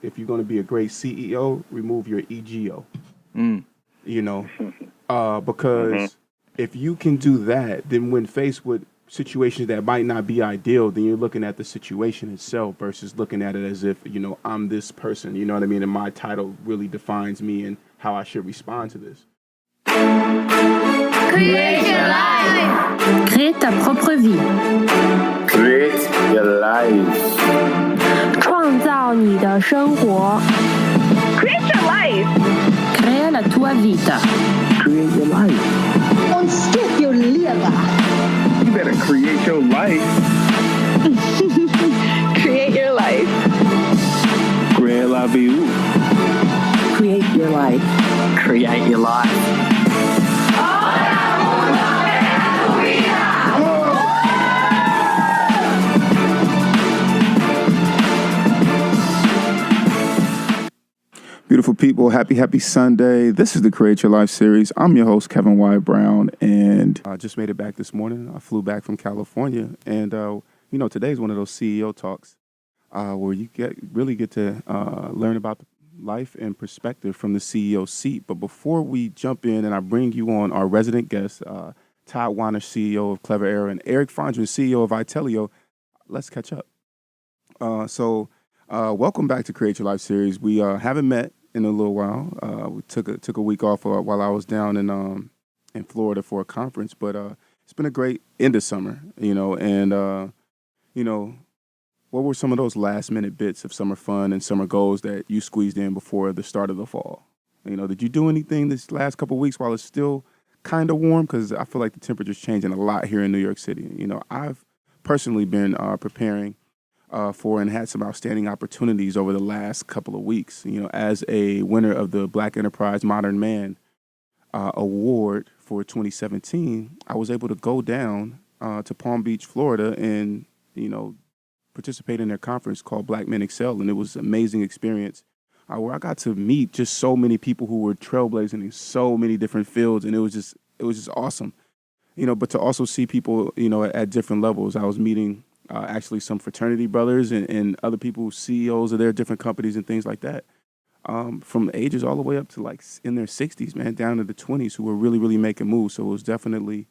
if you're going to be a great CEO, remove your ego. You know, Mm-hmm. because if you can do that, then when faced with situations that might not be ideal, then you're looking at the situation itself versus looking at it as if, I'm this person, you know what I mean? And my title really defines me and how I should respond to this. Create your life. Crée ta propre vie. Create your life. 创造你的生活。 Create your life. Crea la tua vita. Create your life. Ontdek jouw leven. You better create your life. Create your life. Create la vie. Create your life. Create your life. Beautiful people, happy Sunday. This is the Create Your Life series. I'm your host, Kevin Y. Brown, and I just made it back this morning. I flew back from California, and today's one of those CEO talks where you really get to learn about life and perspective from the CEO seat. But before we jump in and I bring you on our resident guest, Todd Wahnish, CEO of Clever Era, and Eric Fondren, CEO of Itelio, let's catch up. So welcome back to Create Your Life series. We haven't met in a little while. We took a week off while I was down in Florida for a conference, but it's been a great end of summer, and what were some of those last minute bits of summer fun and summer goals that you squeezed in before the start of the fall? Did you do anything this last couple of weeks while it's still kind of warm? Because I feel like the temperature's changing a lot here in New York City. I've personally been preparing for and had some outstanding opportunities over the last couple of weeks. As a winner of the Black Enterprise Modern Man Award for 2017, I was able to go down to Palm Beach, Florida, and participate in their conference called Black Men Excel, and it was an amazing experience where I got to meet just so many people who were trailblazing in so many different fields, and it was just awesome. But to also see people at different levels. I was meeting actually some fraternity brothers and other people, CEOs of their different companies and things like that, from ages all the way up to like in their 60s, man, down to the 20s, who were really, really making moves. So it was definitely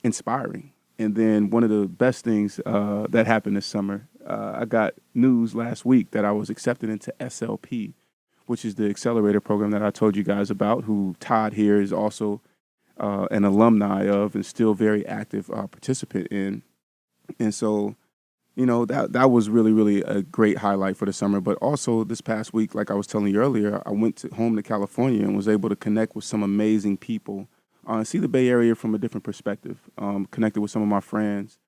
inspiring. And then one of the best things that happened this summer, I got news last week that I was accepted into SLP, which is the accelerator program that I told you guys about, who Todd here is also an alumni of and still very active participant in. And so, that was really, really a great highlight for the summer. But also this past week, like I was telling you earlier, I went home to California and was able to connect with some amazing people and see the Bay Area from a different perspective. Connected with some of my friends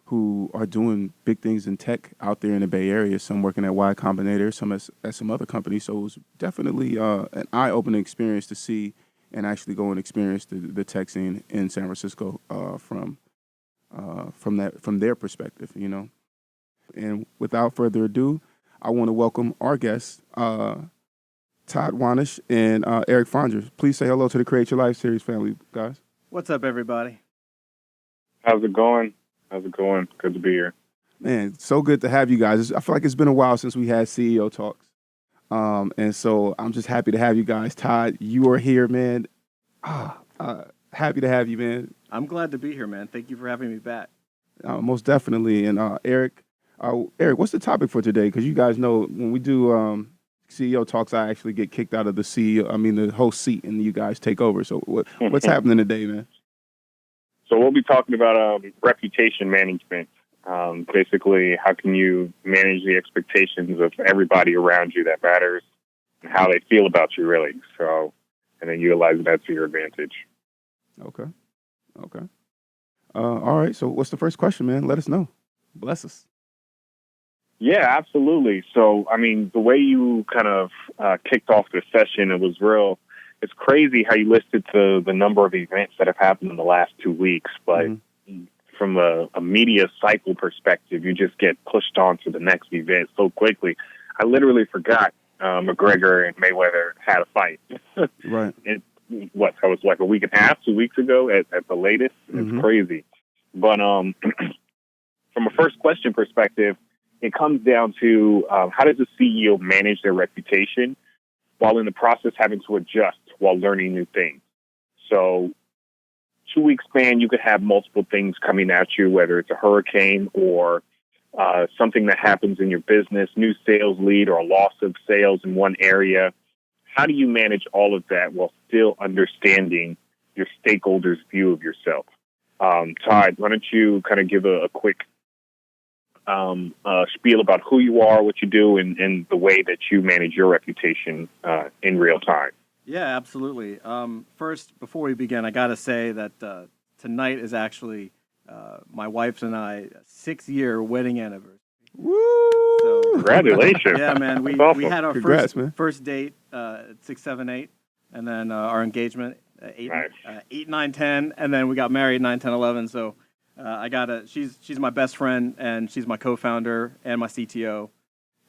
who are doing big things in tech out there in the Bay Area, some working at Y Combinator, some at some other companies. So it was definitely an eye-opening experience to see and actually go and experience the tech scene in San Francisco from their perspective, And without further ado, I want to welcome our guests, Todd Wahnish and Eric Fondren. Please say hello to the Create Your Life series family, guys. What's up, everybody? How's it going? Good to be here. Man, so good to have you guys. I feel like it's been a while since we had CEO talks. And so I'm just happy to have you guys. Todd, you are here, man. Happy to have you, man. I'm glad to be here, man. Thank you for having me back. Most definitely. And Eric, what's the topic for today? Because you guys know when we do CEO talks, I actually get kicked out of the host seat, and you guys take over. So what's happening today, man? So we'll be talking about reputation management. Basically, how can you manage the expectations of everybody around you that matters and how they feel about you, really. So, and then utilizing that to your advantage. Okay. All right. So what's the first question, man? Let us know. Bless us. Yeah, absolutely. So, the way you kind of kicked off the session, it's crazy how you listed the number of events that have happened in the last 2 weeks. But from a media cycle perspective, you just get pushed on to the next event so quickly. I literally forgot McGregor and Mayweather had a fight. Right. That was like a week and a half, 2 weeks ago at the latest. It's crazy. But from a first question perspective, it comes down to how does a CEO manage their reputation while in the process having to adjust while learning new things. So 2 week span, you could have multiple things coming at you, whether it's a hurricane or something that happens in your business, new sales lead or a loss of sales in one area. How do you manage all of that while still understanding your stakeholders' view of yourself? Todd, why don't you kind of give a quick spiel about who you are, what you do, and the way that you manage your reputation in real time? Yeah, absolutely. First, before we begin, I got to say that tonight is actually my wife's and I 6-year wedding anniversary. Woo! So, Congratulations. yeah, man. We Awesome. had our Congrats, man. first date at 6, 7, 8, and then our engagement at 8, Nice. 8, 9, 10, and then we got married 9, 10, 11. So she's my best friend, and she's my co-founder and my CTO,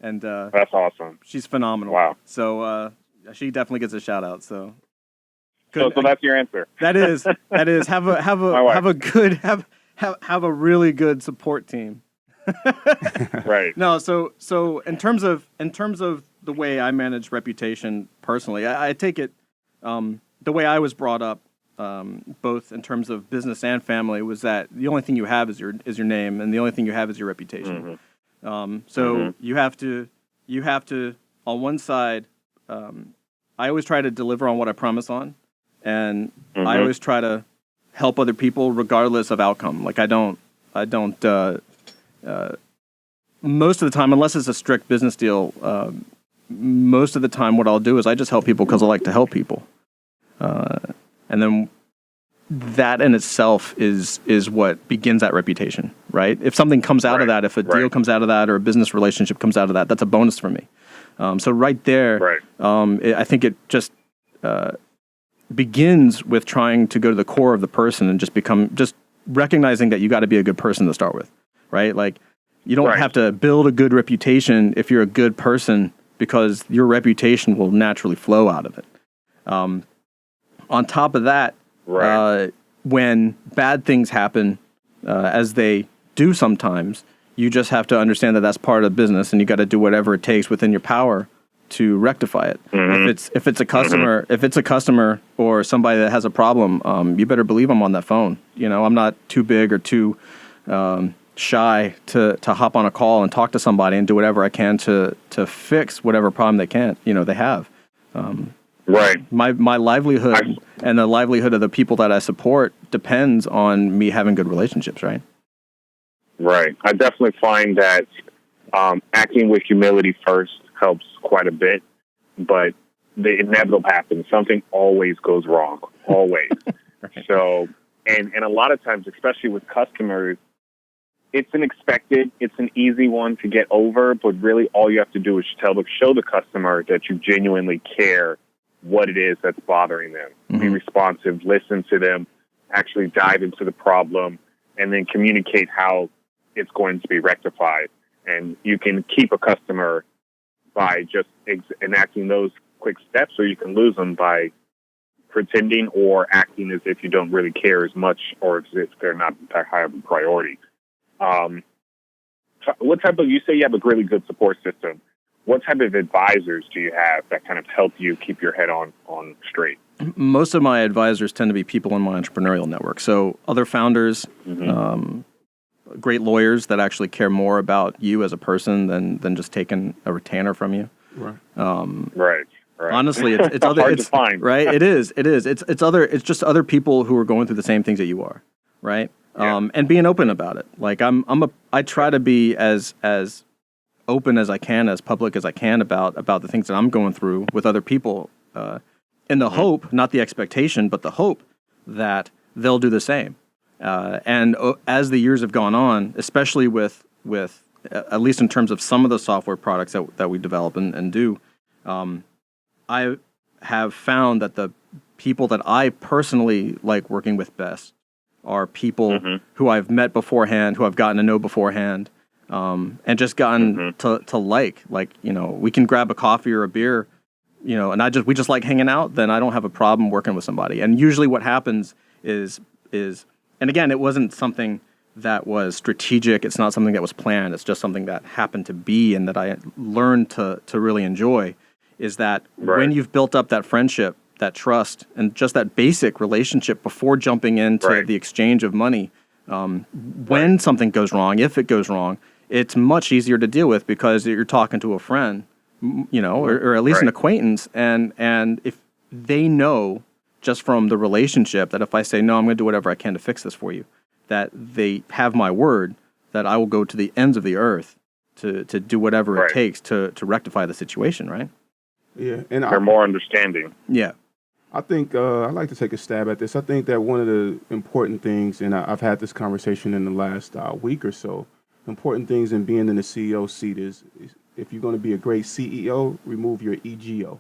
and That's awesome. she's phenomenal. Wow. So she definitely gets a shout out. So So that's your answer. that is have a really good support team. Right. No, so in terms of the way I manage reputation personally, I take it the way I was brought up, both in terms of business and family, was that the only thing you have is your name, and the only thing you have is your reputation. So you have to on one side, I always try to deliver on what I promise on, and I always try to help other people regardless of outcome. Like I don't most of the time, unless it's a strict business deal, most of the time what I'll do is I just help people because I like to help people. And then that in itself is what begins that reputation, right? If something comes out of that, if a deal comes out of that or a business relationship comes out of that, that's a bonus for me. So right there, I think it just begins with trying to go to the core of the person and just recognizing that you got to be a good person to start with, right? Like you don't have to build a good reputation if you're a good person, because your reputation will naturally flow out of it. On top of that, when bad things happen, as they do sometimes, you just have to understand that that's part of business, and you got to do whatever it takes within your power to rectify it. If it's a customer or somebody that has a problem, you better believe I'm on that phone. You know, I'm not too big or too shy to hop on a call and talk to somebody and do whatever I can to fix whatever problem they have. My livelihood and the livelihood of the people that I support depends on me having good relationships, right? Right. I definitely find that acting with humility first helps quite a bit, but the inevitable happens. Something always goes wrong, always. So, and a lot of times, especially with customers, it's an easy one to get over, but really all you have to do is show the customer that you genuinely care what it is that's bothering them. Be responsive, listen to them, actually dive into the problem, and then communicate how it's going to be rectified. And you can keep a customer by just enacting those quick steps, or you can lose them by pretending or acting as if you don't really care as much, or as if they're not that high of a priority. You say you have a really good support system. What type of advisors do you have that kind of help you keep your head on straight? Most of my advisors tend to be people in my entrepreneurial network. So other founders, great lawyers that actually care more about you as a person than just taking a retainer from you. Right. Honestly, it's other. Hard to find. Right. It is. It's just other people who are going through the same things that you are. Right. Yeah. And being open about it. Like I try to be as open as I can, as public as I can about the things that I'm going through with other people, in the hope, not the expectation, but the hope that they'll do the same. And as the years have gone on, especially with at least in terms of some of the software products that we develop and do, I have found that the people that I personally like working with best are people who I've met beforehand, who I've gotten to know beforehand, and just gotten to like, we can grab a coffee or a beer, and we just like hanging out, then I don't have a problem working with somebody. And usually what happens is, and again, it wasn't something that was strategic. It's not something that was planned. It's just something that happened to be and that I learned to really enjoy, is that when you've built up that friendship, that trust, and just that basic relationship before jumping into the exchange of money, when something goes wrong, if it goes wrong, it's much easier to deal with because you're talking to a friend, or at least an acquaintance, and if they know just from the relationship that if I say, no, I'm going to do whatever I can to fix this for you, that they have my word that I will go to the ends of the earth to do whatever it takes to rectify the situation, right? Yeah. And they're more understanding. Yeah. I think I'd like to take a stab at this. I think that one of the important things, and I've had this conversation in the last week or so, important things in being in the CEO seat is if you're going to be a great CEO, remove your ego.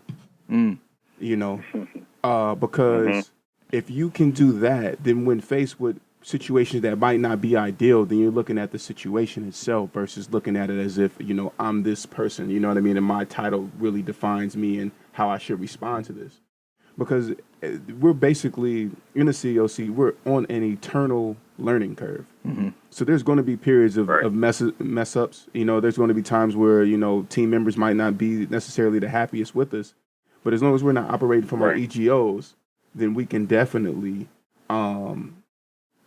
Because if you can do that, then when faced with situations that might not be ideal, then you're looking at the situation itself versus looking at it as if, I'm this person, you know what I mean? And my title really defines me and how I should respond to this. Because we're basically, in the CEO seat, we're on an eternal learning curve. So there's going to be periods of mess ups. There's going to be times where, team members might not be necessarily the happiest with us. But as long as we're not operating from our EGOs, then we can definitely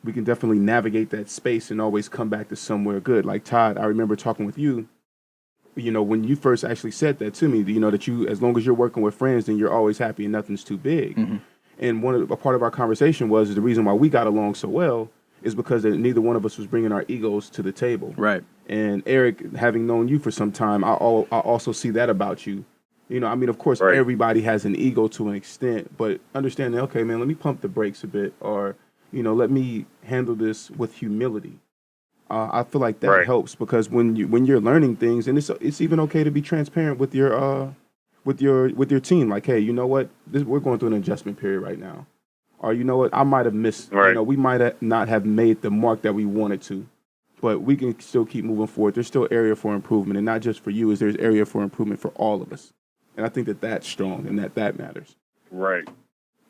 navigate that space and always come back to somewhere good. Like Todd, I remember talking with you, when you first actually said that to me, that you, as long as you're working with friends, then you're always happy and nothing's too big. And a part of our conversation was the reason why we got along so well is because neither one of us was bringing our egos to the table. Right. And Eric, having known you for some time, I also see that about you. Of course, everybody has an ego to an extent, but understanding, okay, man, let me pump the brakes a bit, or, let me handle this with humility. I feel like that helps because when you're learning things, and it's even okay to be transparent with your team. Like, hey, you know what? We're going through an adjustment period right now, or you know what? I might have missed. We might not have made the mark that we wanted to, but we can still keep moving forward. There's still area for improvement, and not just for you. There's area for improvement for all of us. And I think that that's strong and that matters. Right.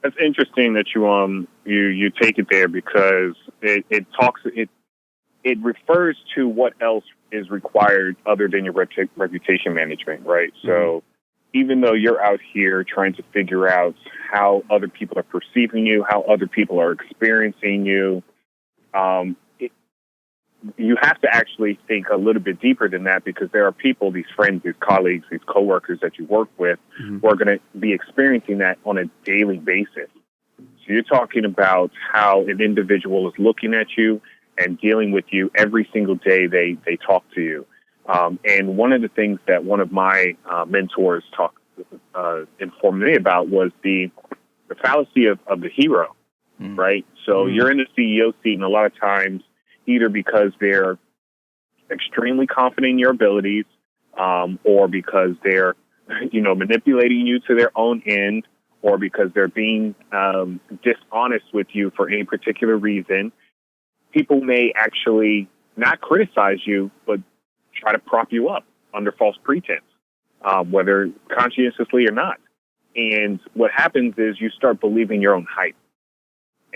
That's interesting that you take it there because it refers to what else is required other than your reputation management, right? So even though you're out here trying to figure out how other people are perceiving you, how other people are experiencing you, you have to actually think a little bit deeper than that because there are people, these friends, these colleagues, these coworkers that you work with who are going to be experiencing that on a daily basis. So you're talking about how an individual is looking at you and dealing with you every single day they talk to you. And one of the things that one of my mentors informed me about was the fallacy of the hero, right? So you're in the CEO seat, and a lot of times, either because they're extremely confident in your abilities, or because they're, manipulating you to their own end, or because they're being dishonest with you for any particular reason, people may actually not criticize you, but try to prop you up under false pretense, whether conscientiously or not. And what happens is you start believing your own hype.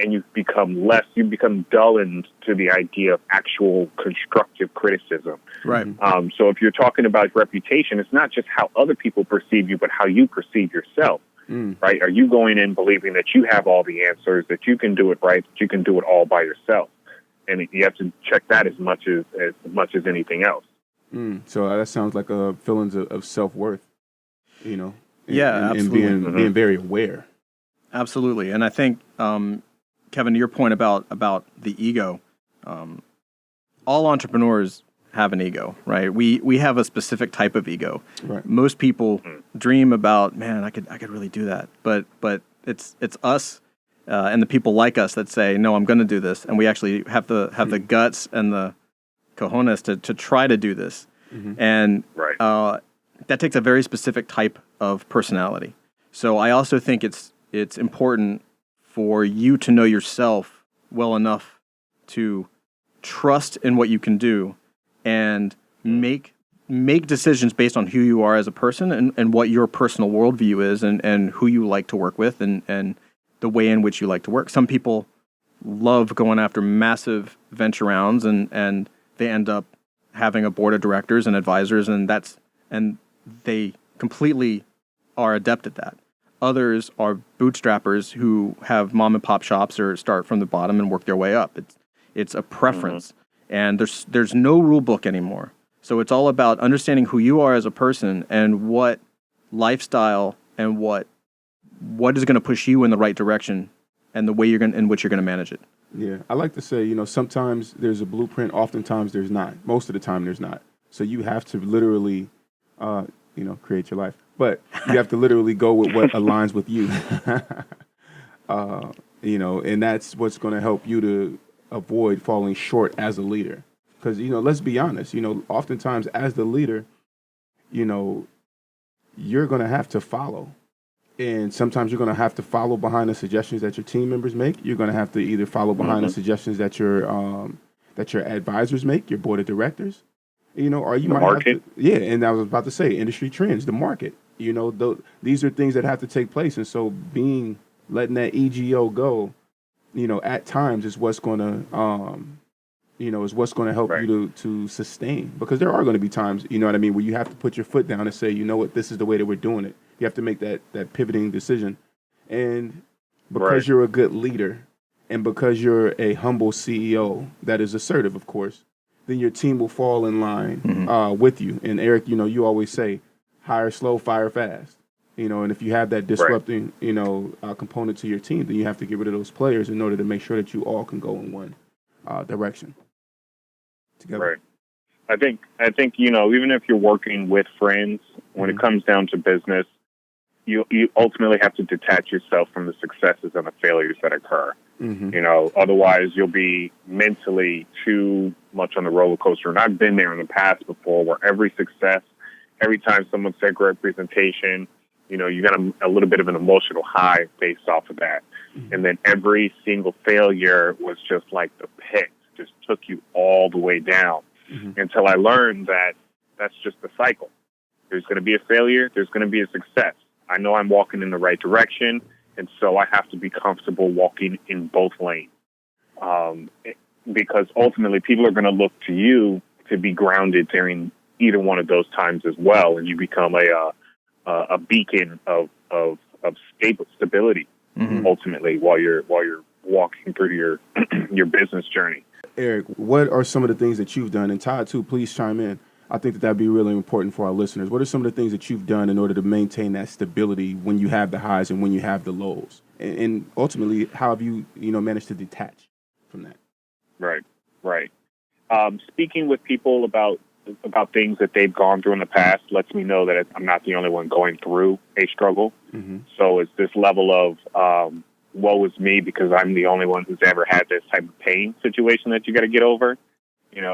And you become dulled to the idea of actual constructive criticism. Right. So if you're talking about reputation, it's not just how other people perceive you, but how you perceive yourself, right? Are you going in believing that you have all the answers, that you can do it right, that you can do it all by yourself? And you have to check that as much as anything else. So that sounds like feelings of self-worth, Yeah, absolutely. And being very aware. Absolutely. And I think, Kevin, to your point about the ego, all entrepreneurs have an ego, right? We have a specific type of ego. Right. Most people dream about, man, I could really do that, but it's us and the people like us that say, no, I'm going to do this, and we actually have the guts and the cojones to try to do this, and that takes a very specific type of personality. So I also think it's important for you to know yourself well enough to trust in what you can do and make decisions based on who you are as a person and what your personal worldview is and who you like to work with and the way in which you like to work. Some people love going after massive venture rounds, and they end up having a board of directors and advisors, and they completely are adept at that. Others are bootstrappers who have mom and pop shops or start from the bottom and work their way up. It's a preference, and there's no rule book anymore. So it's all about understanding who you are as a person and what lifestyle and what is going to push you in the right direction and the way in which you're going to manage it. Yeah, I like to say, sometimes there's a blueprint, oftentimes there's not. Most of the time there's not. So you have to literally, create your life. But you have to literally go with what aligns with you. And that's what's going to help you to avoid falling short as a leader. Because, let's be honest, oftentimes as the leader, you're going to have to follow. And sometimes you're going to have to follow behind the suggestions that your team members make. You're going to have to either follow behind the suggestions that your advisors make, your board of directors, or you might have to. Yeah, and I was about to say industry trends, the market. These are things that have to take place, and so letting that EGO go, at times is what's going to help you to sustain, because there are going to be times, where you have to put your foot down and say, this is the way that we're doing it. You have to make that pivoting decision. And because you're a good leader and because you're a humble CEO that is assertive, of course, then your team will fall in line with you. And Eric, you always say, hire slow, fire fast. And if you have that disrupting, component to your team, then you have to get rid of those players in order to make sure that you all can go in one direction together. Right. I think even if you're working with friends, when it comes down to business, you ultimately have to detach yourself from the successes and the failures that occur. Otherwise you'll be mentally too much on the roller coaster. And I've been there in the past before, where every success, every time someone said great presentation, you got a little bit of an emotional high based off of that. And then every single failure was just like the pit, just took you all the way down. Until I learned that that's just the cycle. There's going to be a failure. There's going to be a success. I know I'm walking in the right direction, and so I have to be comfortable walking in both lanes. Because ultimately people are going to look to you to be grounded during either one of those times as well, and you become a beacon of stability ultimately while you're walking through your business journey. Eric, what are some of the things that you've done? And Todd, too, please chime in. I think that'd be really important for our listeners. What are some of the things that you've done in order to maintain that stability when you have the highs and when you have the lows? And ultimately, how have you, managed to detach from that? Right. Speaking with people about things that they've gone through in the past lets me know that I'm not the only one going through a struggle. So it's this level of woe is me because I'm the only one who's ever had this type of pain situation that you got to get over.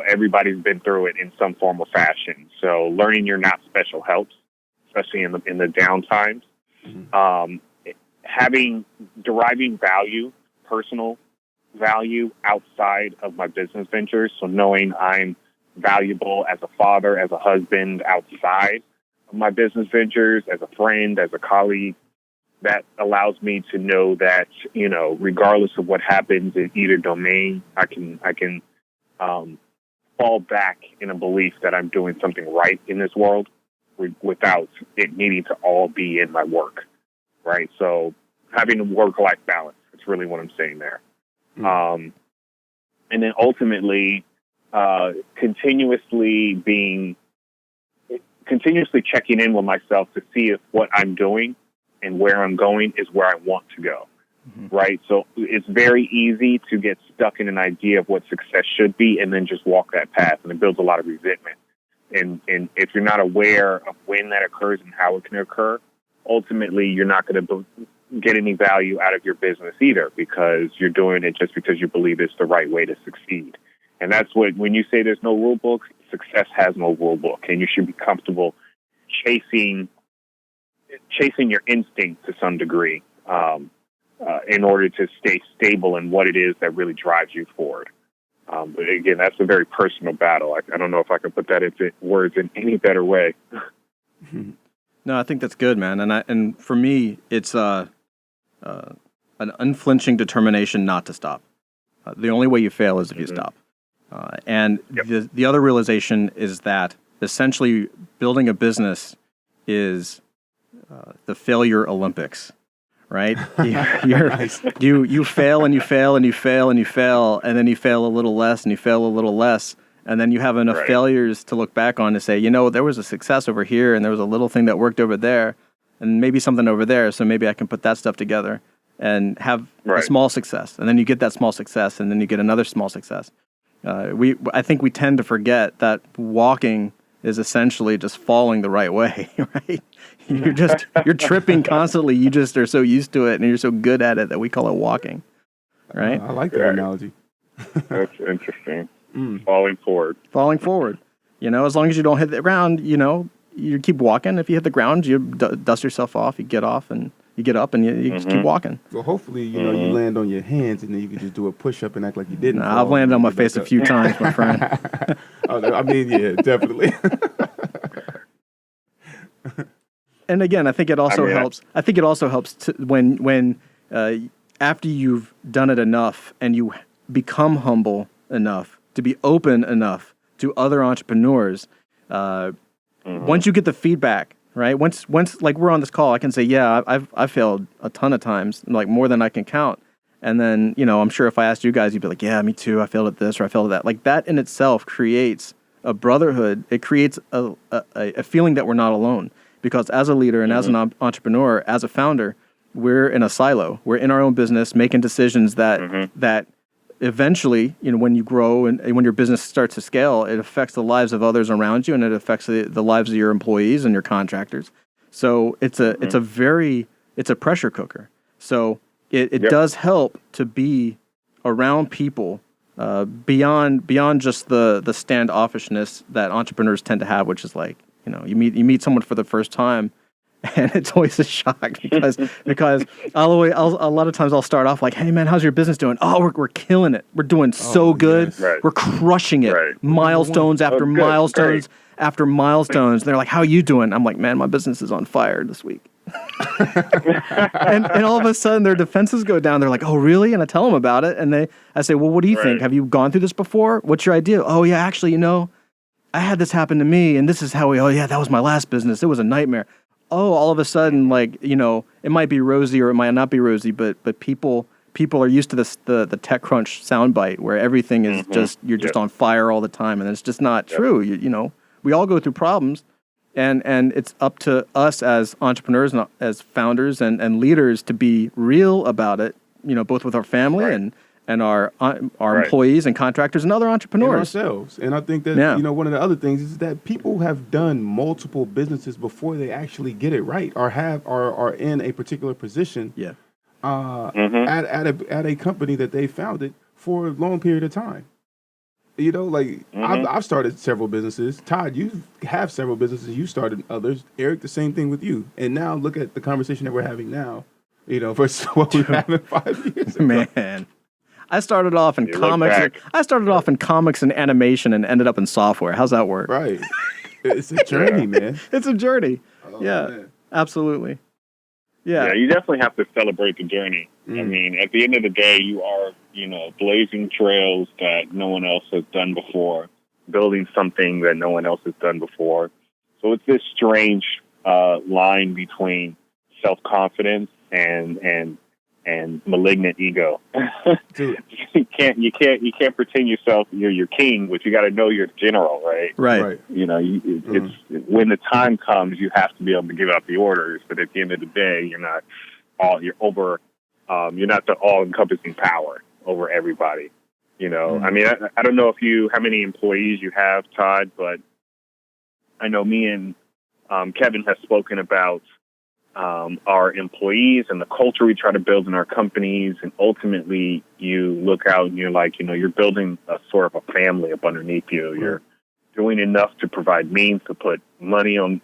Everybody's been through it in some form or fashion. So learning you're not special helps, especially in the down times. Deriving value, personal value outside of my business ventures. So knowing I'm valuable as a father, as a husband, outside of my business ventures, as a friend, as a colleague, that allows me to know that, regardless of what happens in either domain, I can fall back in a belief that I'm doing something right in this world without it needing to all be in my work, right? So having a work-life balance, that's really what I'm saying there. And then ultimately, continuously checking in with myself to see if what I'm doing and where I'm going is where I want to go. Right. So it's very easy to get stuck in an idea of what success should be and then just walk that path. And it builds a lot of resentment. And if you're not aware of when that occurs and how it can occur, ultimately you're not going to get any value out of your business either, because you're doing it just because you believe it's the right way to succeed. And that's when you say there's no rule book, success has no rule book, and you should be comfortable chasing your instinct to some degree. In order to stay stable in what it is that really drives you forward. But again, that's a very personal battle. I don't know if I can put that into words in any better way. No, I think that's good, man. And for me, it's an unflinching determination not to stop. The only way you fail is if you stop. And the other realization is that essentially building a business is the failure Olympics, right? You fail and you fail and you fail and you fail, and then you fail a little less and you fail a little less. And then you have enough failures to look back on to say, there was a success over here and there was a little thing that worked over there and maybe something over there. So maybe I can put that stuff together and have a small success. And then you get that small success and then you get another small success. I think we tend to forget that walking is essentially just falling the right way, right? You're tripping constantly. You just are so used to it and you're so good at it that we call it walking, right? I like that analogy. That's interesting. Falling forward. As long as you don't hit the ground, you keep walking. If you hit the ground, you dust yourself off, you get off, and you get up, and you just keep walking. Well, hopefully, you land on your hands, and then you can just do a push-up and act like you didn't. I've landed on my face a few times, my friend. Yeah, definitely. And again, I think it also helps. I think it also helps when after you've done it enough and you become humble enough to be open enough to other entrepreneurs. Once you get the feedback, right? Once like we're on this call, I can say, yeah, I've failed a ton of times, like more than I can count. And then, I'm sure if I asked you guys, you'd be like, yeah, me too. I failed at this or I failed at that. Like that in itself creates a brotherhood. It creates a feeling that we're not alone. Because as a leader and as an entrepreneur, as a founder, we're in a silo. We're in our own business, making decisions that eventually, when you grow and when your business starts to scale, it affects the lives of others around you, and it affects the lives of your employees and your contractors. So it's a pressure cooker. So it does help to be around people beyond just the standoffishness that entrepreneurs tend to have, which is like, you meet someone for the first time. And it's always a shock because a lot of times I'll start off like, hey man, how's your business doing? Oh, we're killing it. We're doing so good. Yes. Right. We're crushing it. Right. Milestones after milestones after milestones. They're like, how are you doing? I'm like, man, my business is on fire this week. and all of a sudden their defenses go down. They're like, oh really? And I tell them about it. And I say, well, what do you think? Have you gone through this before? What's your idea? Oh yeah, actually, I had this happen to me and this is how that was my last business. It was a nightmare. Oh, all of a sudden, like, it might be rosy or it might not be rosy, but people are used to this the TechCrunch soundbite where everything is you're just on fire all the time, and it's just not true. We all go through problems, and it's up to us as entrepreneurs and as founders and leaders to be real about it. Both with our family and our employees and contractors and other entrepreneurs. And ourselves. And I think that, one of the other things is that people have done multiple businesses before they actually get it right or are in a particular position at a company that they founded for a long period of time. I've started several businesses. Todd, you have several businesses. You started others. Eric, the same thing with you. And now look at the conversation that we're having now, versus what we were having 5 years ago. Man. I started off in comics and animation and ended up in software. How's that work? Right. It's a journey, man. It's a journey. Oh, yeah, man. Absolutely. Yeah. You definitely have to celebrate the journey. I mean, at the end of the day, you are, blazing trails that no one else has done before, building something that no one else has done before. So it's this strange line between self-confidence and malignant ego. Dude. you can't pretend yourself you're your king, but you got to know you're the general, right? Right. It's when the time comes, you have to be able to give out the orders. But at the end of the day, you're not the all-encompassing power over everybody. I mean, I don't know how many employees you have, Todd, but I know me and Kevin has spoken about our employees and the culture we try to build in our companies. And ultimately you look out and you're like, you're building a sort of a family up underneath you. You're doing enough to provide means to put money on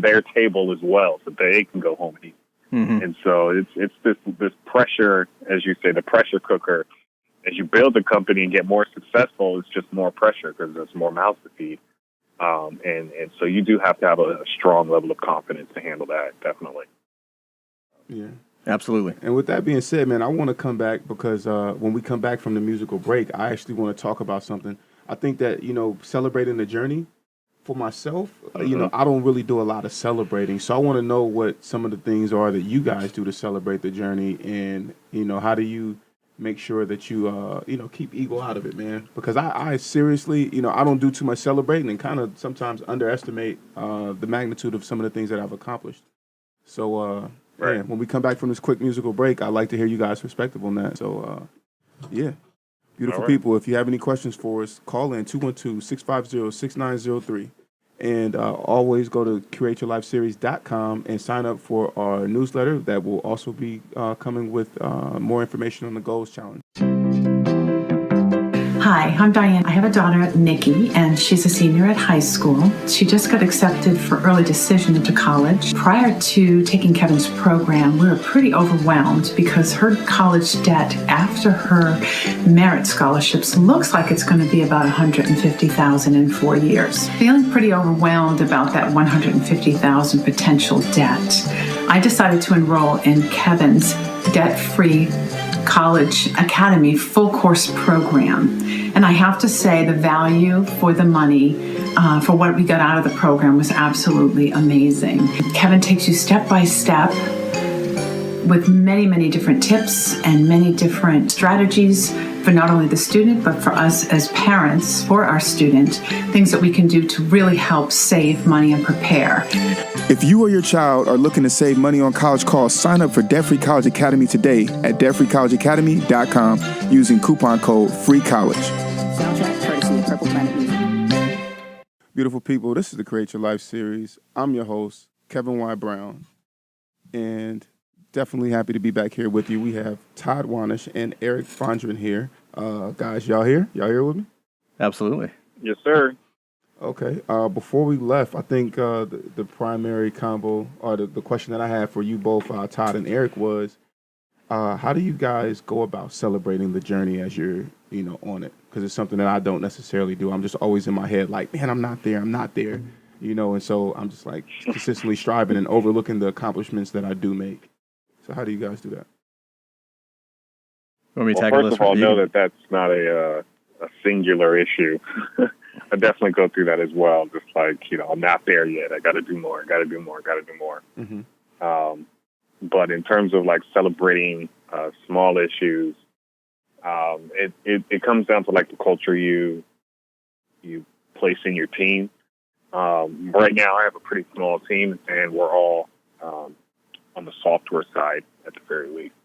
their table as well, so they can go home and eat. And so it's this pressure, as you say, the pressure cooker. As you build a company and get more successful, it's just more pressure because there's more mouths to feed. And so you do have to have a strong level of confidence to handle that, definitely. Yeah. Absolutely. And with that being said, man, I want to come back because when we come back from the musical break, I actually want to talk about something. I think that, celebrating the journey for myself, I don't really do a lot of celebrating. So I want to know what some of the things are that you guys do to celebrate the journey. And, how do you make sure that you, keep ego out of it, man? Because I seriously, I don't do too much celebrating and kind of sometimes underestimate the magnitude of some of the things that I've accomplished. So, Right. yeah, when we come back from this quick musical break, I'd like to hear you guys' perspective on that. So, yeah. Beautiful All right. people, if you have any questions for us, call in 212-650-6903. And always go to createyourlifeseries.com and sign up for our newsletter that will also be coming with more information on the Goals Challenge. Hi, I'm Diane. I have a daughter, Nikki, and she's a senior at high school. She just got accepted for early decision into college. Prior to taking Kevin's program, we were pretty overwhelmed because her college debt after her merit scholarships looks like it's going to be about $150,000 in 4 years. Feeling pretty overwhelmed about that $150,000 potential debt, I decided to enroll in Kevin's debt-free college academy full course program. And I have to say the value for the money for what we got out of the program was absolutely amazing. Kevin takes you step by step with many, many different tips and many different strategies for not only the student, but for us as parents, for our student, things that we can do to really help save money and prepare. If you or your child are looking to save money on college costs, sign up for Debt Free College Academy today at debtfreecollegeacademy.com using coupon code FREECOLLEGE. Soundtrack courtesy of Purple Planet Music. Beautiful people, this is the Create Your Life series. I'm your host, Kevin Y. Brown, and definitely happy to be back here with you. We have Todd Wahnish and Eric Fondren here. Guys, y'all here? Y'all here with me? Absolutely. Yes, sir. Okay. Before we left, I think the primary combo or the question that I had for you both, Todd and Eric, was how do you guys go about celebrating the journey as you're, on it? Because it's something that I don't necessarily do. I'm just always in my head like, man, I'm not there. And so I'm just like consistently striving and overlooking the accomplishments that I do make. So how do you guys do that? Want me to Well, tackle first this of all, for you? know that that's not a singular issue. I definitely go through that as well. Just like, I'm not there yet. I got to do more. Mm-hmm. But in terms of like celebrating small issues, it comes down to like the culture you place in your team. Right now, I have a pretty small team, and we're all on the software side at the very least.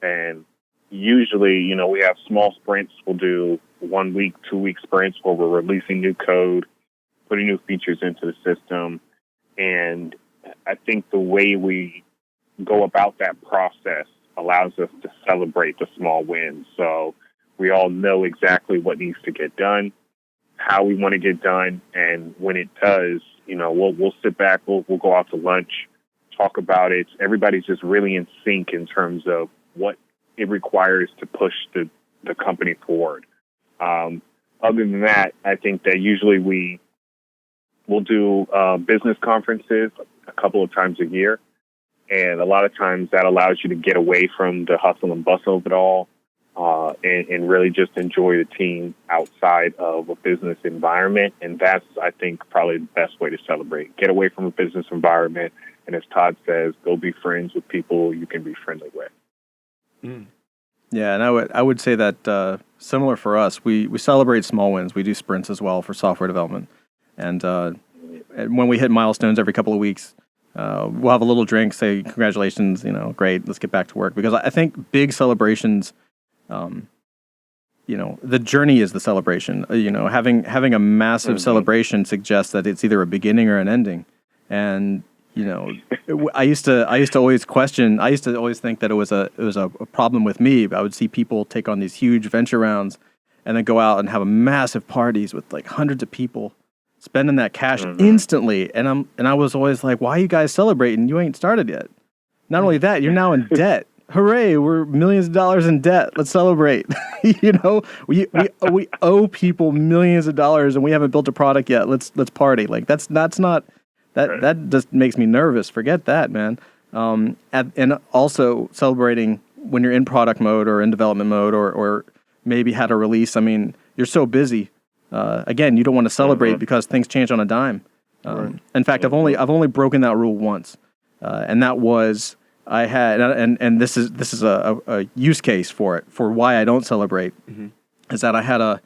And usually, we have small sprints. We'll do 1 week, 2 week sprints where we're releasing new code, putting new features into the system. And I think the way we go about that process allows us to celebrate the small wins. So we all know exactly what needs to get done, how we want to get done. And when it does, we'll sit back, we'll go out to lunch, talk about it. Everybody's just really in sync in terms of what it requires to push the company forward. Other than that, I think that usually we'll do business conferences a couple of times a year. And a lot of times that allows you to get away from the hustle and bustle of it all and really just enjoy the team outside of a business environment. And that's, I think, probably the best way to celebrate. Get away from a business environment. And as Todd says, go be friends with people you can be friendly with. Mm. Yeah, and I would say that similar for us, we celebrate small wins. We do sprints as well for software development. And when we hit milestones every couple of weeks, we'll have a little drink, say, congratulations, great, let's get back to work. Because I think big celebrations, the journey is the celebration. Having a massive celebration suggests that it's either a beginning or an ending. And I used to always think that it was a problem with me. I would see people take on these huge venture rounds and then go out and have massive parties with like hundreds of people, spending that cash instantly. And I was always like, why are you guys celebrating? You ain't started yet. Not only that, you're now in debt. Hooray, we're millions of dollars in debt. Let's celebrate. We owe people millions of dollars and we haven't built a product yet. Let's party. Like that just makes me nervous. Forget that, man. And also celebrating when you're in product mode or in development mode or maybe had a release. I mean, you're so busy. Again, you don't want to celebrate because things change on a dime. In fact, I've only broken that rule once, and that was I had and this is a use case for it for why I don't celebrate is that I had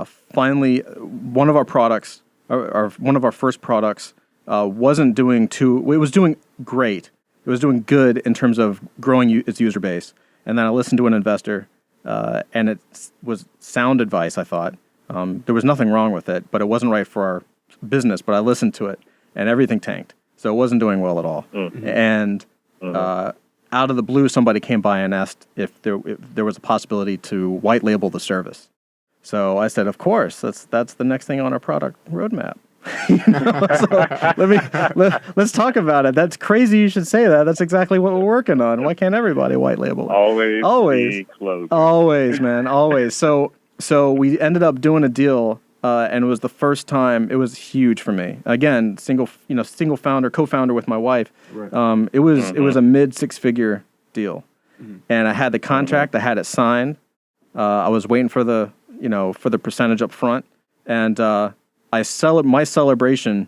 finally one of our products or one of our first products wasn't doing it was doing great. It was doing good in terms of growing its user base. And then I listened to an investor, and it was sound advice, I thought. There was nothing wrong with it, but it wasn't right for our business. But I listened to it, and everything tanked. So it wasn't doing well at all. And out of the blue, somebody came by and asked if there was a possibility to white label the service. So I said, of course, that's the next thing on our product roadmap. So let's talk about it. That's crazy. You should say that. That's exactly what we're working on. Why can't everybody white label it? Always, man, always. So we ended up doing a deal, and it was the first time. It was huge for me. Again, single founder, co-founder with my wife. Right. It was a mid six-figure deal, and I had the contract. I had it signed. I was waiting for the percentage up front, and my celebration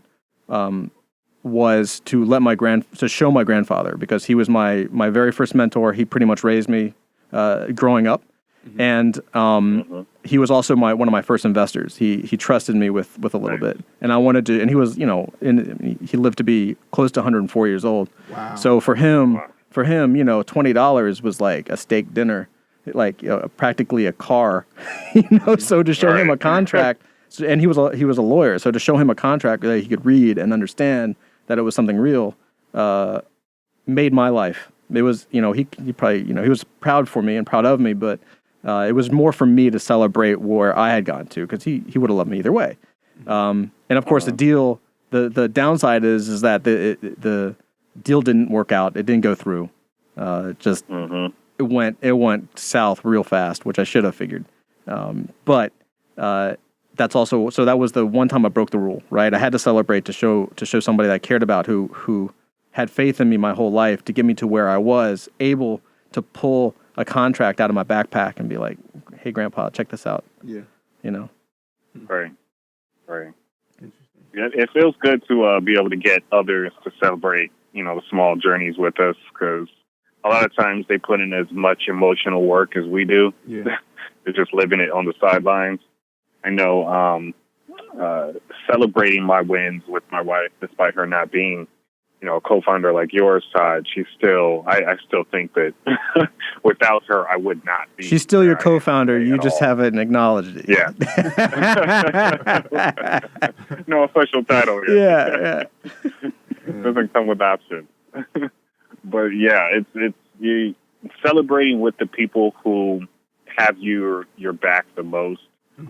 was to show my grandfather, because he was my very first mentor. He pretty much raised me growing up, and he was also one of my first investors. He trusted me with a little bit, and I wanted to. And he was he lived to be close to 104 years old. Wow! So for him, $20 was like a steak dinner, like practically a car. So to show him a contract. And he was a lawyer, so to show him a contract that he could read and understand that it was something real, made my life. It was, he probably, he was proud for me and proud of me, but it was more for me to celebrate where I had gotten to, because he would have loved me either way. And of course, the downside is that the deal didn't work out. It didn't go through. It went south real fast, which I should have figured. But that's also, so that was the one time I broke the rule, right? I had to celebrate to show somebody that I cared about, who had faith in me my whole life to get me to where I was able to pull a contract out of my backpack and be like, "Hey, Grandpa, check this out." Yeah, Right. Interesting. Yeah, it feels good to be able to get others to celebrate, the small journeys with us, because a lot of times they put in as much emotional work as we do. Yeah, they're just living it on the sidelines. I know celebrating my wins with my wife, despite her not being, a co-founder like yours, Todd, she's still, I still think that without her, I would not be. She's still your co-founder. You just haven't acknowledged it. Yeah. No official title yet. Yeah. Doesn't come with options. But yeah, it's you celebrating with the people who have your back the most.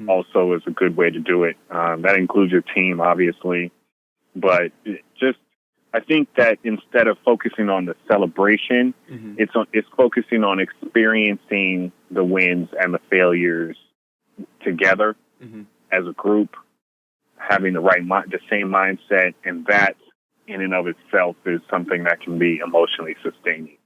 Also is a good way to do it. That includes your team, obviously. But I think that instead of focusing on the celebration, it's focusing on experiencing the wins and the failures together as a group, having the same mindset, and that in and of itself is something that can be emotionally sustaining,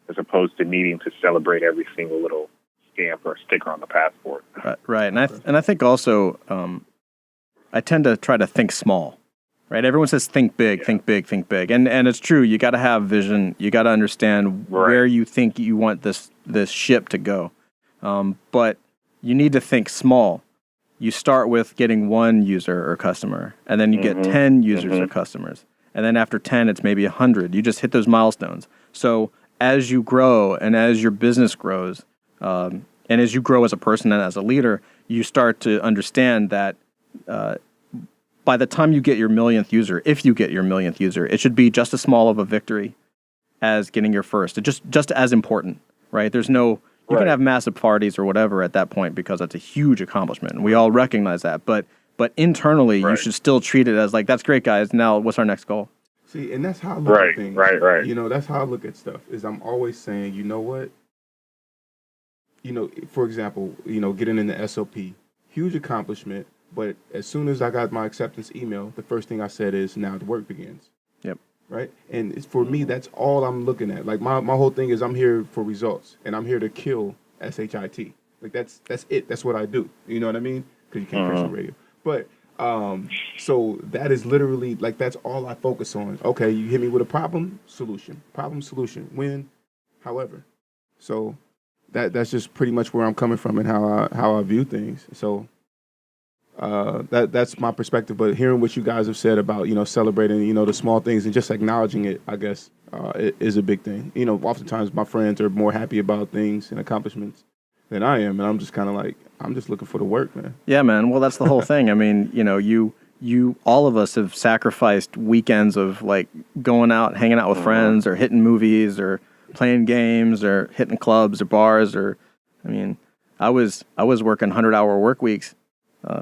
as opposed to needing to celebrate every single little stamp or sticker on the passport. Right. And I think also I tend to try to think small. Right? Everyone says think big, think big, think big. And it's true. You got to have vision. You got to understand where you think you want this ship to go. But you need to think small. You start with getting one user or customer, and then you get 10 users or customers. And then after 10, it's maybe 100. You just hit those milestones. So as you grow and as your business grows, and as you grow as a person and as a leader, you start to understand that by the time you get your millionth user, if you get your millionth user, it should be just as small of a victory as getting your first. It's just as important, right? There's no, you can have massive parties or whatever at that point because that's a huge accomplishment, and we all recognize that. But internally, you should still treat it as like, that's great, guys. Now, what's our next goal? See, and that's how I look at things. Right. That's how I look at stuff. Is I'm always saying, you know what? For example, getting in the SOP, huge accomplishment. But as soon as I got my acceptance email, the first thing I said is, now the work begins. Yep. right? And for me, that's all I'm looking at. Like my whole thing is I'm here for results, and I'm here to kill SHIT. Like that's it. That's what I do. You know what I mean? Because you can't curse on radio. But so that is literally like that's all I focus on. Okay, you hit me with a problem solution, win, however. So that's just pretty much where I'm coming from and how I view things. So that's my perspective. But hearing what you guys have said about celebrating the small things and just acknowledging it, I guess is a big thing. Oftentimes my friends are more happy about things and accomplishments than I am, and I'm just kind of like I'm just looking for the work, man. Yeah, man. Well, that's the whole thing. I mean, you all of us have sacrificed weekends of like going out, hanging out with friends, or hitting movies, or playing games, or hitting clubs or bars, or I mean, I was working 100-hour work weeks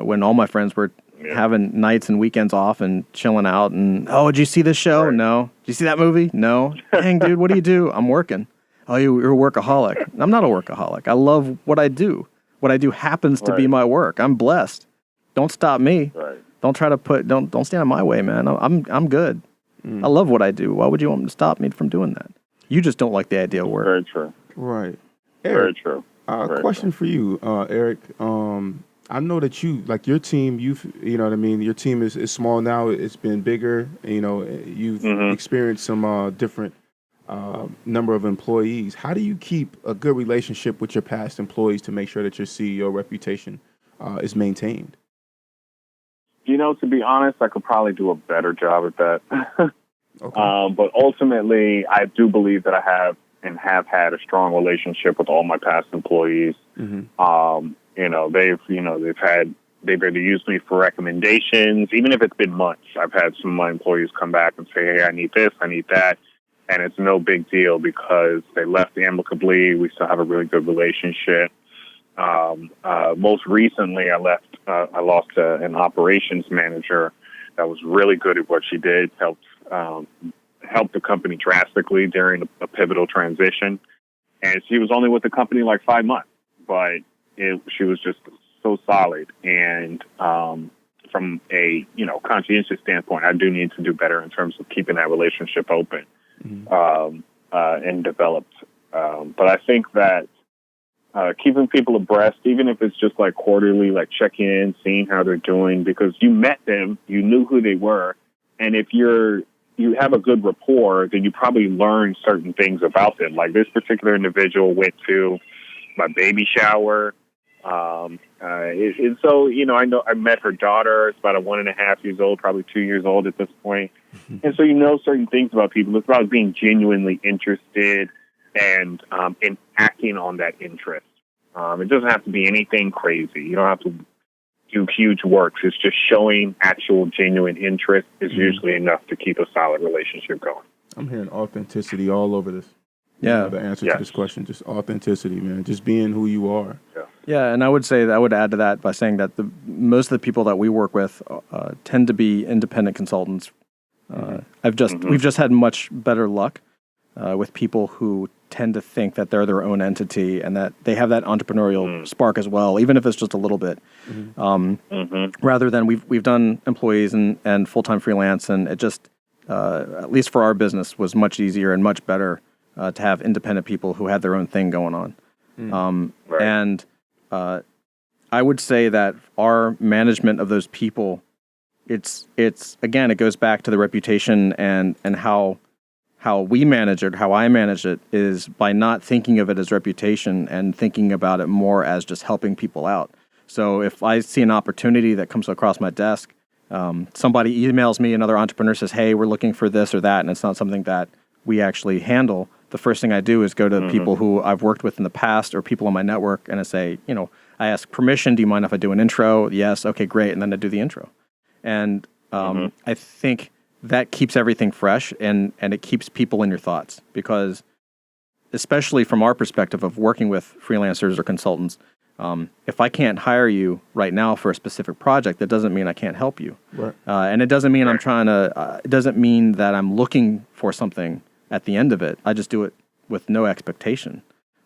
when all my friends were having nights and weekends off and chilling out. And did you see this show? Right. No. Did you see that movie? No. Dang, dude, what do you do? I'm working. Oh, you're a workaholic. I'm not a workaholic. I love what I do. What I do happens to be my work. I'm blessed. Don't stop me. Right. Don't try to don't stand in my way, man. I'm good. I love what I do. Why would you want to stop me from doing that? You just don't like the idea of work. Very true. Right. Eric, very true. Question for you, Eric. I know that your team, you know what I mean? Your team is small now. It's been bigger. You've experienced some different number of employees. How do you keep a good relationship with your past employees to make sure that your CEO reputation is maintained? To be honest, I could probably do a better job at that. Okay. But ultimately, I do believe that I have and have had a strong relationship with all my past employees. Mm-hmm. They've either used me for recommendations, even if it's been months. I've had some of my employees come back and say, hey, I need this, I need that. And it's no big deal because they left amicably. We still have a really good relationship. Most recently, I lost an operations manager that was really good at what she did, helped the company drastically during a pivotal transition. And she was only with the company like 5 months, but she was just so solid. And from a conscientious standpoint, I do need to do better in terms of keeping that relationship open and developed. But I think that keeping people abreast, even if it's just like quarterly, like check in, seeing how they're doing, because you met them, you knew who they were, and if you have a good rapport, then you probably learn certain things about them. Like this particular individual went to my baby shower. So, I know I met her daughter. It's about 1.5 years old, probably 2 years old at this point. And so certain things about people. It's about being genuinely interested and in acting on that interest. It doesn't have to be anything crazy. You don't have to do huge works. It's just showing actual genuine interest is usually enough to keep a solid relationship going. I'm hearing authenticity all over this. Yeah. The answer to this question, just authenticity, man. Just being who you are. Yeah. Yeah, and I would say that I would add to that by saying that most of the people that we work with tend to be independent consultants. We've just had much better luck with people who tend to think that they're their own entity and that they have that entrepreneurial spark as well, even if it's just a little bit. Rather than we've done employees and full-time freelance, and it just at least for our business was much easier and much better to have independent people who had their own thing going on. And I would say that our management of those people, it's again, it goes back to the reputation and how we manage it, how I manage it, is by not thinking of it as reputation and thinking about it more as just helping people out. So if I see an opportunity that comes across my desk, somebody emails me, another entrepreneur says, hey, we're looking for this or that, and it's not something that we actually handle, the first thing I do is go to people who I've worked with in the past or people on my network, and I say, I ask permission, do you mind if I do an intro? Yes, okay, great, and then I do the intro. And I think that keeps everything fresh and it keeps people in your thoughts, because especially from our perspective of working with freelancers or consultants, if I can't hire you right now for a specific project, that doesn't mean I can't help you. Right. And it doesn't mean it doesn't mean that I'm looking for something at the end of it. I just do it with no expectation.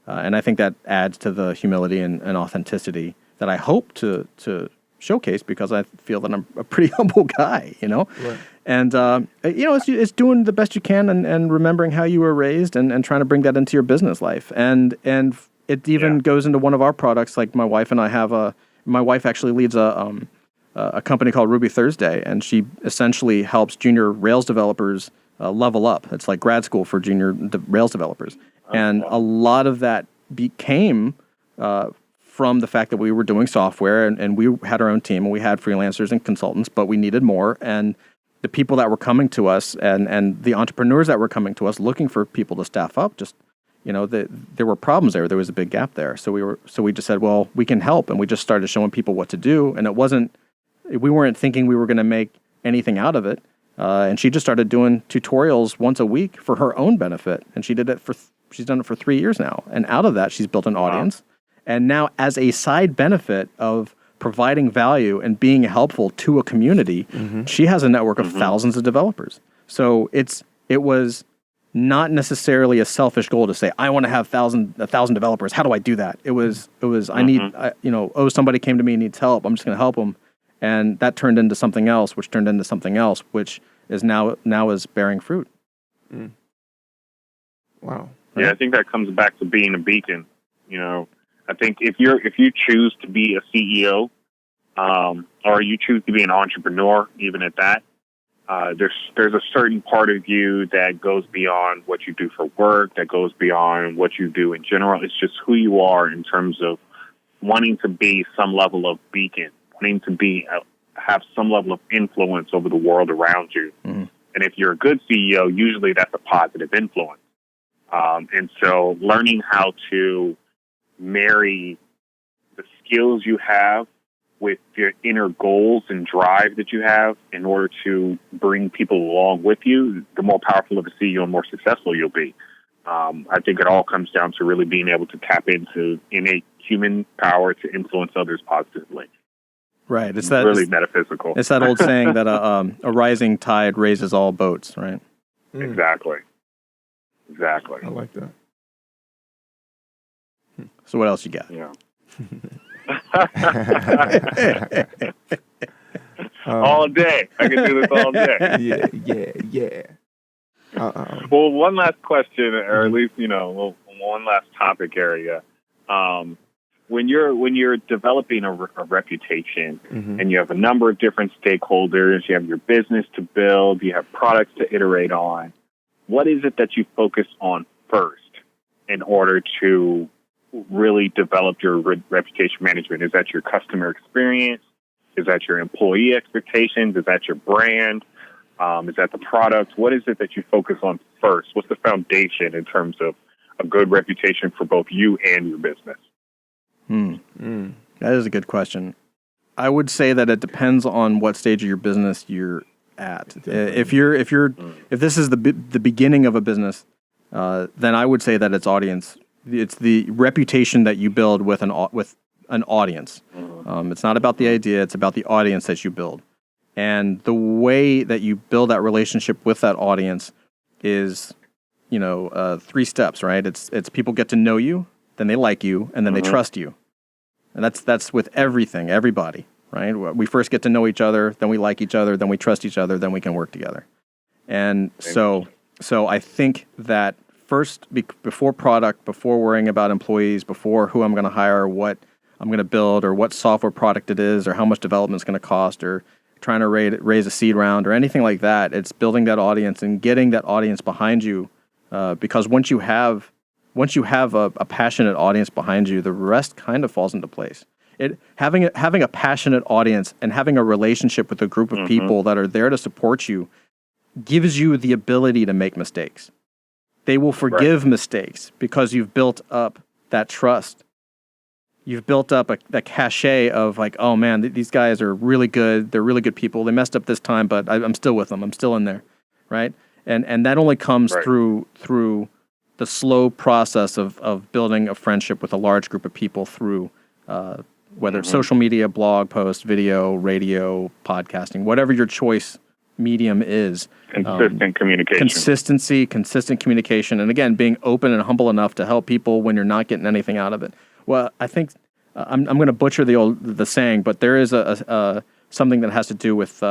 And I think that adds to the humility and authenticity that I hope to showcase because I feel that I'm a pretty humble guy, Right. And, it's doing the best you can and remembering how you were raised and trying to bring that into your business life. And it even goes into one of our products. Like my wife and I have my wife actually leads a company called Ruby Thursday, and she essentially helps junior Rails developers level up. It's like grad school for junior Rails developers. And a lot of that came from the fact that we were doing software and we had our own team and we had freelancers and consultants, but we needed more. And the people that were coming to us and the entrepreneurs that were coming to us looking for people to staff up, just, there were problems there. There was a big gap there. So we just said, well, we can help. And we just started showing people what to do. And we weren't thinking we were going to make anything out of it. And she just started doing tutorials once a week for her own benefit. And she's done it for 3 years now. And out of that, she's built an audience. And now as a side benefit of providing value and being helpful to a community, she has a network of thousands of developers. So it was not necessarily a selfish goal to say, I want to have 1,000 developers. How do I do that? It was somebody came to me and needs help. I'm just going to help them. And that turned into something else, which turned into something else, which is now is bearing fruit. Mm. Wow. Yeah, I think that comes back to being a beacon. I think if you choose to be a CEO, or you choose to be an entrepreneur, even at that, there's a certain part of you that goes beyond what you do for work, that goes beyond what you do in general. It's just who you are in terms of wanting to be some level of beacon, wanting to have some level of influence over the world around you. Mm-hmm. And if you're a good CEO, usually that's a positive influence. And so learning how to marry the skills you have with your inner goals and drive that you have in order to bring people along with you, the more powerful of a CEO and more successful you'll be. I think it all comes down to really being able to tap into innate human power to influence others positively. Right. It's really metaphysical. It's that old saying that a rising tide raises all boats, right? Mm. Exactly. I like that. So what else you got? Yeah. All day. I can do this all day. Yeah. Well, one last question, or at least, one last topic area. When you're developing a reputation and you have a number of different stakeholders, you have your business to build, you have products to iterate on, what is it that you focus on first in order to really develop your reputation management? Is that your customer experience? Is that your employee expectations? Is that your brand? Is that the product? What is it that you focus on first? What's the foundation in terms of a good reputation for both you and your business? That is a good question. I would say that it depends on what stage of your business you're at. If this is the beginning of a business, then I would say that it's audience. It's the reputation that you build with an audience. It's not about the idea; it's about the audience that you build. And the way that you build that relationship with that audience is, 3 steps, right? It's people get to know you, then they like you, and then they trust you. And that's with everything, everybody, right? We first get to know each other, then we like each other, then we trust each other, then we can work together. And so I think that first, before product, before worrying about employees, before who I'm going to hire, what I'm going to build, or what software product it is, or how much development is going to cost, or trying to raise a seed round, or anything like that, it's building that audience and getting that audience behind you. Because once you have a passionate audience behind you, the rest kind of falls into place. Having a passionate audience and having a relationship with a group of people that are there to support you gives you the ability to make mistakes. They will forgive mistakes because you've built up that trust. You've built up a cachet of like, oh man, these guys are really good. They're really good people. They messed up this time, but I'm still with them. I'm still in there, right? And that only comes through the slow process of building a friendship with a large group of people through whether it's social media, blog post, video, radio, podcasting, whatever your choice medium is. Consistent communication. Consistent communication. And again, being open and humble enough to help people when you're not getting anything out of it. Well, I think I'm going to butcher the saying, but there is a something that has to do with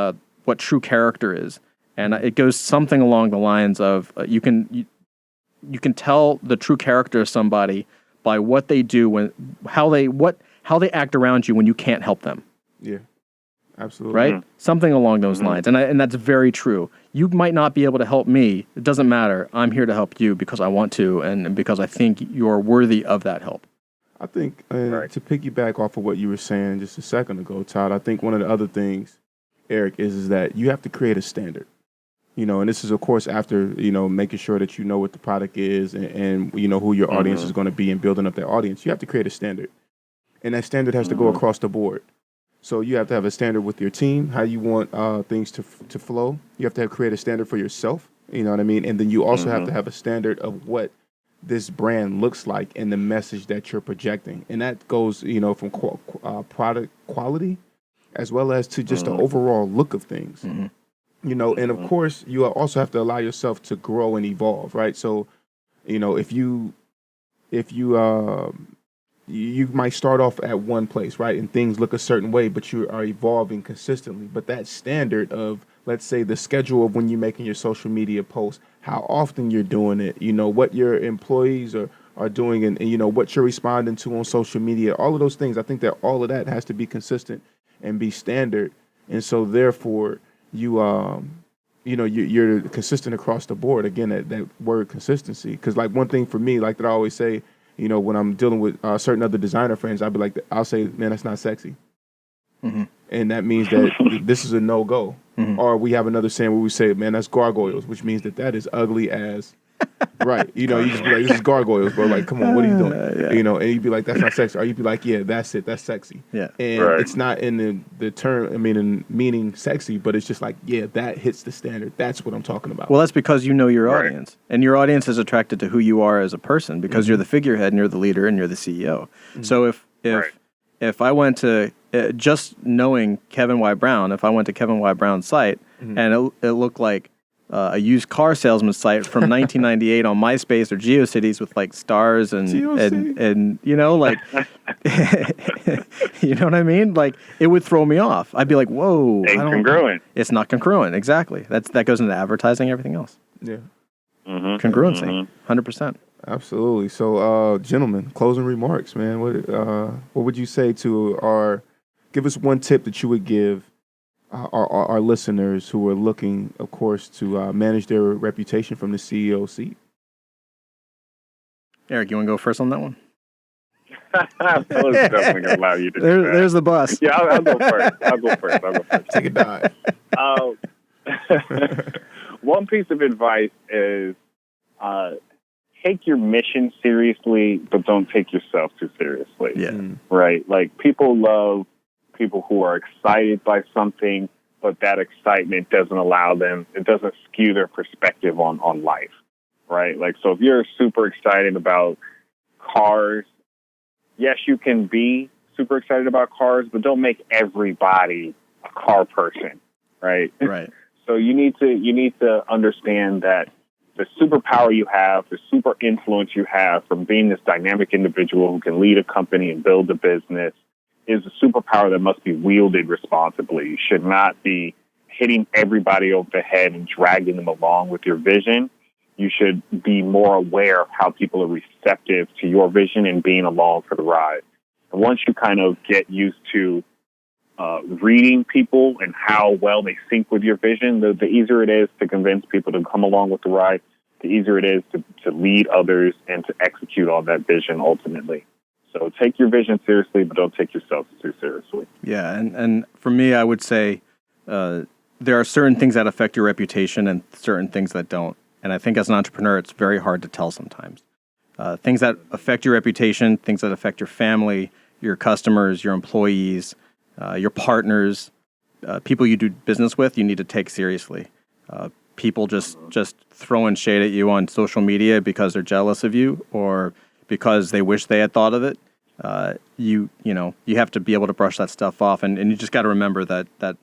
what true character is, and it goes something along the lines of you can tell the true character of somebody by what they do how they act around you when you can't help them. Yeah, absolutely. Right? Mm-hmm. Something along those lines, and that's very true. You might not be able to help me. It doesn't matter. I'm here to help you because I want to, and because I think you're worthy of that help. I think to piggyback off of what you were saying just a second ago, Todd, I think one of the other things, Eric, is that you have to create a standard. And this is, of course, after, making sure that you know what the product is and who your audience is going to be and building up that audience. You have to create a standard. And that standard has to go across the board. So you have to have a standard with your team, how you want things to flow. You have to create a standard for yourself. You know what I mean? And then you also have to have a standard of what this brand looks like and the message that you're projecting. And that goes, from product quality as well as to just the overall look of things. And of course, you also have to allow yourself to grow and evolve, right? So, if you might start off at one place, right, and things look a certain way, but you are evolving consistently. But that standard of, let's say, the schedule of when you're making your social media posts, how often you're doing it, what your employees are doing, and what you're responding to on social media, all of those things, I think that all of that has to be consistent and be standard. And so, therefore, you're consistent across the board. Again, that word consistency. Because like one thing for me, like that I always say, when I'm dealing with certain other designer friends, I'll say, man, that's not sexy. And that means that this is a no-go. Or we have another saying where we say, man, that's gargoyles, which means that is ugly as... Right. You just be like, this is gargoyles, bro. Like, come on, what are you doing? And you'd be like, that's not sexy. Or you'd be like, yeah, that's it. That's sexy. Yeah. And it's not in the term, in meaning sexy, but it's just like, yeah, that hits the standard. That's what I'm talking about. Well, that's because you know your audience. And your audience is attracted to who you are as a person because you're the figurehead and you're the leader and you're the CEO. So if I went to, just knowing Kevin Y. Brown, if I went to Kevin Y. Brown's site and it looked like a used car salesman site from 1998 on MySpace or GeoCities with like stars and like you know what I mean? Like it would throw me off. I'd be like, whoa, incongruent. It's not congruent. Exactly. That goes into advertising, everything else. Yeah. Congruency, 100%. Absolutely. So, gentlemen, closing remarks, man. What would you say to give us one tip that you would give our listeners who are looking, of course, to manage their reputation from the CEO seat? Eric, you want to go first on that one? I was definitely going to allow you to do that. There's the bus. Yeah, I'll go first. Take a dive. One piece of advice is take your mission seriously, but don't take yourself too seriously. Yeah. Right? Like, people love people who are excited by something, but that excitement doesn't allow them, it doesn't skew their perspective on life, right? Like, so if you're super excited about cars, yes, you can be super excited about cars, but don't make everybody a car person, right? Right. So you need to understand that the superpower you have, the super influence you have from being this dynamic individual who can lead a company and build a business is a superpower that must be wielded responsibly. You should not be hitting everybody over the head and dragging them along with your vision. You should be more aware of how people are receptive to your vision and being along for the ride. And once you kind of get used to reading people and how well they sync with your vision, the easier it is to convince people to come along with the ride, the easier it is to lead others and to execute on that vision ultimately. So take your vision seriously, but don't take yourself too seriously. Yeah, and for me, I would say there are certain things that affect your reputation and certain things that don't. And I think as an entrepreneur, it's very hard to tell sometimes. Things that affect your reputation, things that affect your family, your customers, your employees, your partners, people you do business with, you need to take seriously. People just throwing shade at you on social media because they're jealous of you or because they wish they had thought of it. You have to be able to brush that stuff off, and you just got to remember that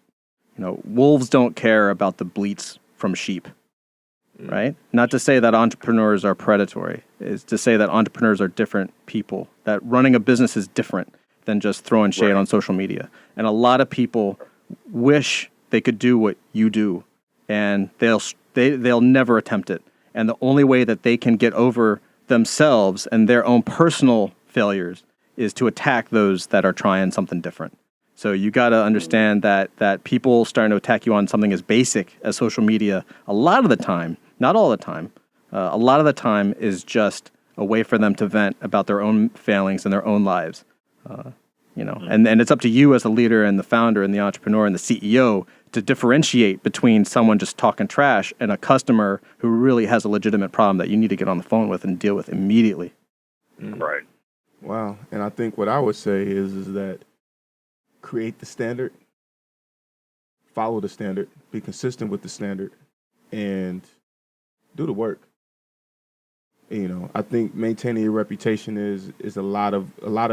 wolves don't care about the bleats from sheep, right? Not to say that entrepreneurs are predatory. It's to say that entrepreneurs are different people. That running a business is different. than just throwing shade on social media. And a lot of people wish they could do what you do, and they'll never attempt it. And the only way that they can get over themselves and their own personal failures is to attack those that are trying something different. So you got to understand that people starting to attack you on something as basic as social media, a lot of the time, not all the time, a lot of the time is just a way for them to vent about their own failings and their own lives. And it's up to you as the leader and the founder and the entrepreneur and the CEO to differentiate between someone just talking trash and a customer who really has a legitimate problem that you need to get on the phone with and deal with immediately. Right. Wow. And I think what I would say is that create the standard, follow the standard, be consistent with the standard, and do the work. I think maintaining your reputation is a lot of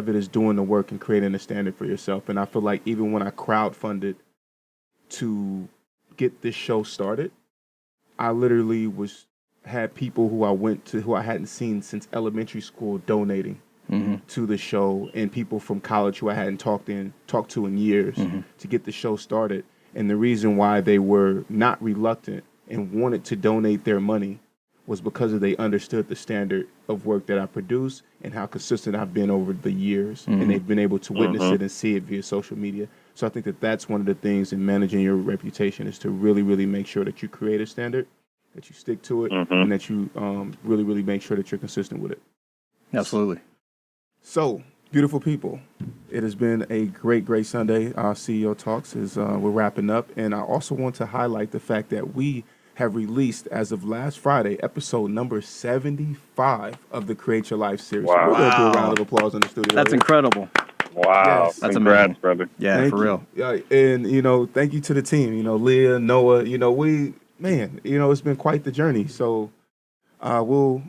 it is doing the work and creating a standard for yourself. And I feel like even when I crowdfunded to get this show started, I literally had people who I hadn't seen since elementary school donating to the show, and people from college who I hadn't talked to in years to get the show started. And the reason why they were not reluctant and wanted to donate their money was because they understood the standard of work that I produce and how consistent I've been over the years. And they've been able to witness it and see it via social media. So I think that that's one of the things in managing your reputation is to really, really make sure that you create a standard, that you stick to it, and that you really, really make sure that you're consistent with it. Absolutely. So, beautiful people, it has been a great, great Sunday. Our CEO Talks we're wrapping up. And I also want to highlight the fact that we have released, as of last Friday, episode number 75 of the Create Your Life series. Wow. So we're going to do a round of applause in the studio. That's incredible. Wow. Yes. That's Congrats, amazing. brother. Yeah, Thank for you. real. Yeah, and, thank you to the team, Leah, Noah, it's been quite the journey. So, do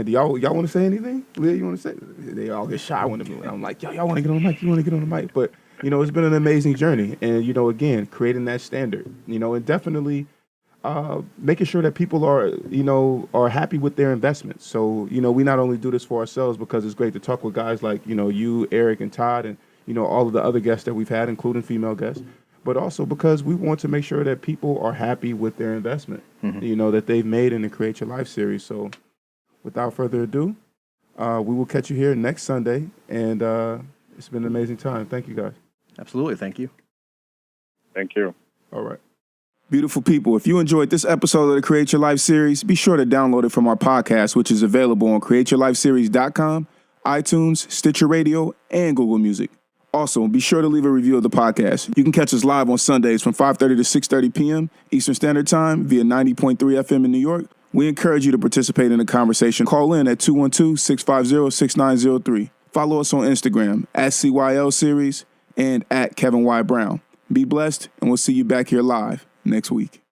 y'all want to say anything? Leah, you want to say? They all get shy when I'm like, y'all want to get on the mic? You want to get on the mic? But, it's been an amazing journey. And, again, creating that standard, and definitely making sure that people are happy with their investments. So, we not only do this for ourselves because it's great to talk with guys like, you, Eric, and Todd, and, all of the other guests that we've had, including female guests, but also because we want to make sure that people are happy with their investment, that they've made in the Create Your Life series. So without further ado, we will catch you here next Sunday. And it's been an amazing time. Thank you, guys. Absolutely. Thank you. Thank you. All right. Beautiful people, if you enjoyed this episode of the Create Your Life series, be sure to download it from our podcast, which is available on createyourlifeseries.com, iTunes, Stitcher Radio, and Google Music. Also, be sure to leave a review of the podcast. You can catch us live on Sundays from 5:30 to 6:30 p.m. Eastern Standard Time via 90.3 FM in New York. We encourage you to participate in the conversation. Call in at 212-650-6903. Follow us on Instagram at CYL Series and at Kevin Y. Brown. Be blessed, and we'll see you back here live next week.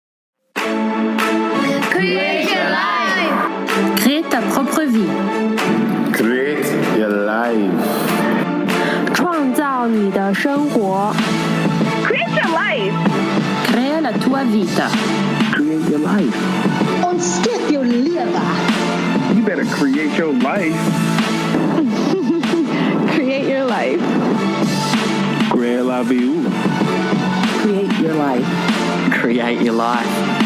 Create your life. Crée ta propre vie. Create your life. 创造你的生活。 Create your life. Crea la tua vita. Create your life. Ontsteek jou lewe. You better create your life. Create your life. Create la vie. Create your life. Create your life.